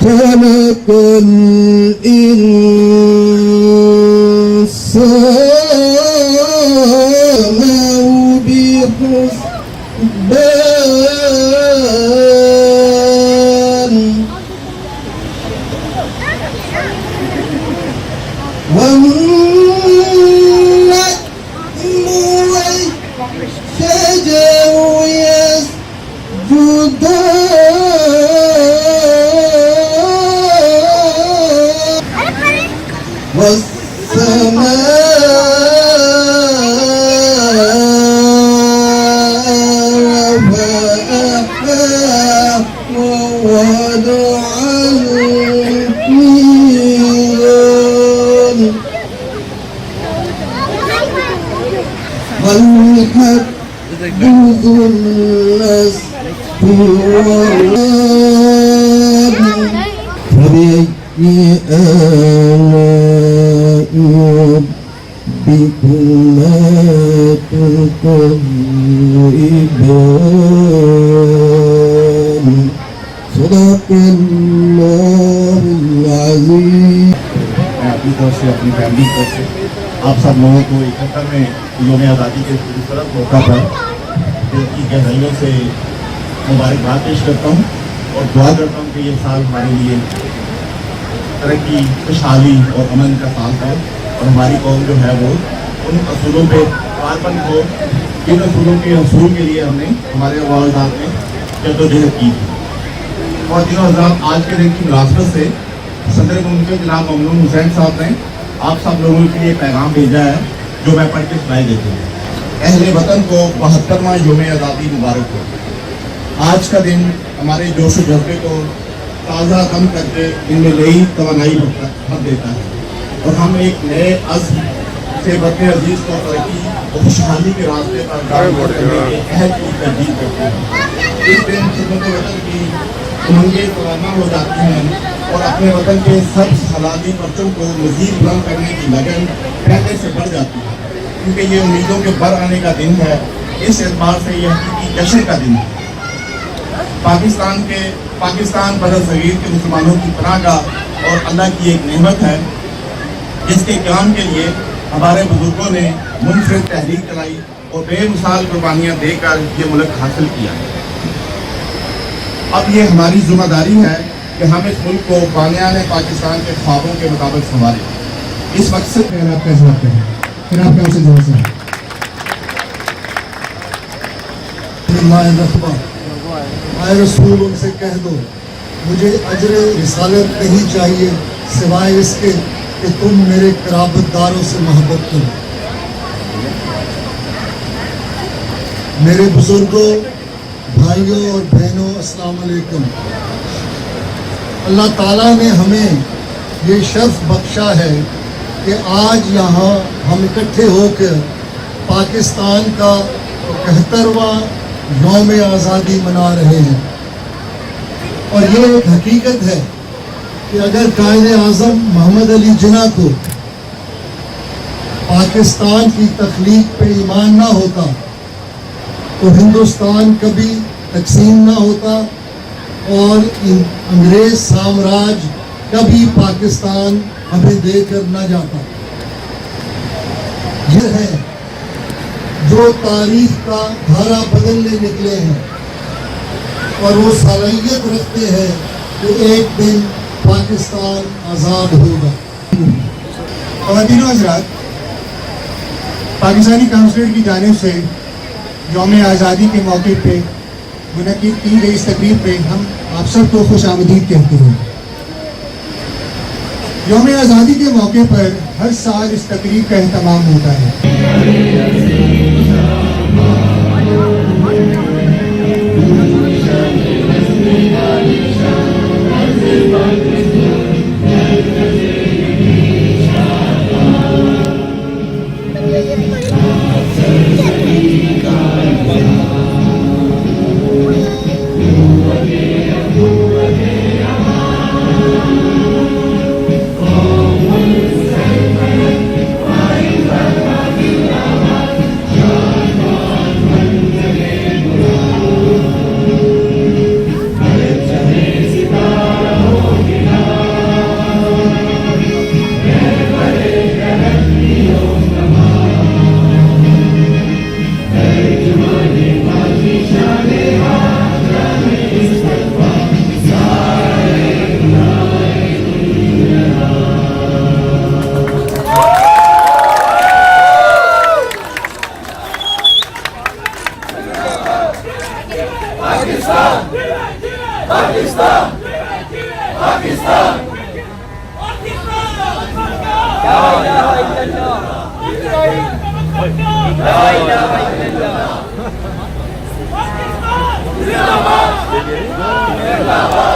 خلق الإنسان بحسبان والنجم والشجر يسجدان والسماء رفعها ووضع الميزان والحب ذو النصف والراد فبأي آلاء ربكما تكذبان صدق الله العظيم. अपनी तरफ से अपनी फैमिली तरफ से आप सब लोगों को इकट्ठा में यौम आज़ादी के खूबसूरत मौका पर दिल की गहराइयों से मुबारकबाद पेश करता हूँ और दुआ करता हूँ कि ये साल हमारे लिए तरक्की, खुशहाली और अमन का साल हो और हमारी कौम जो है वो उन असूलों पे पारबंद हो जिन असूलों के हसूल के लिए हमने हमारे वालिदात ने जद्दोजहद की थी। और दिनों हज़रात, आज के दिन की मुनासबत से सदर मुमकिन जनाब ममनून हुसैन साहब ने आप सब लोगों के लिए पैगाम भेजा है जो मैं पढ़ के सुनाई देता हूँ। अहले वतन को 72वां यौम आज़ादी मुबारक हो। आज का दिन हमारे जोश व जज्बे को ताज़ा दम करके इनमें नई तवानाई भर देता है और हम एक नए अज़्म से वतन अजीज़ को तरक्की और खुशहाली के रास्ते पर गामज़द करने के अहद की तरजीह करते हैं। इस दिन खिदमत वतन की उमंगें तवाना हो जाती हैं और अपने वतन के सब्ज़ हलाली परचम को मज़ीद बुलंद करने की लगन पहले से बढ़ जाती है, क्योंकि ये उम्मीदों के बर आने का दिन है। इस एतबार से यह हकीकी जश्न का दिन है। पाकिस्तान बरसगीर के मुसलमानों की पनाहगाह और अल्लाह की एक नेमत है जिसके क़याम के लिए हमारे बुजुर्गों ने मुनफरिद तहरीक चलाई और बेमिसाल कुर्बानियाँ देकर ये मुल्क हासिल किया। अब ये हमारी जिम्मेदारी है कि हम इस मुल्क को बानियान पाकिस्तान के ख्वाबों के मुताबिक संभालें। इस मकसद में आप कैसे आते हैं फिर आप क्या उसे जोड़ से आए रसूल उनसे कह दो मुझे अजर रिसालत नहीं चाहिए सिवाय इसके कि तुम मेरे कराबतदारों से मोहब्बत करो। मेरे बुजुर्गों, भाइयों और बहनों, अस्सलाम वालेकुम। अल्लाह ताला ने हमें ये शर्फ बख्शा है कि आज यहाँ हम इकट्ठे होकर पाकिस्तान का 71वां यौम आज़ादी मना रहे हैं। और ये एक हकीकत है कि अगर कायद आज़म मोहम्मद अली जिन्ना को पाकिस्तान की तख्लीक पे ईमान ना होता तो हिंदुस्तान कभी तकसीम ना होता और अंग्रेज साम्राज्य कभी पाकिस्तान हमें देकर न जाता। यह है जो तारीख का धारा बदलने निकले हैं और वो सलाहियत रखते हैं कि एक दिन पाकिस्तान आज़ाद होगा। ख़वातीन हज़रात, पाकिस्तानी काउंसिल की जानिब से यौम आज़ादी के मौके पे मुनक़िद की गई इस तकरीब पे हम आप सबको खुश आमदीद कहते हैं। यौम आज़ादी के मौके पर हर साल इस तकरीब का एहतमाम होता है। जिंदाबाद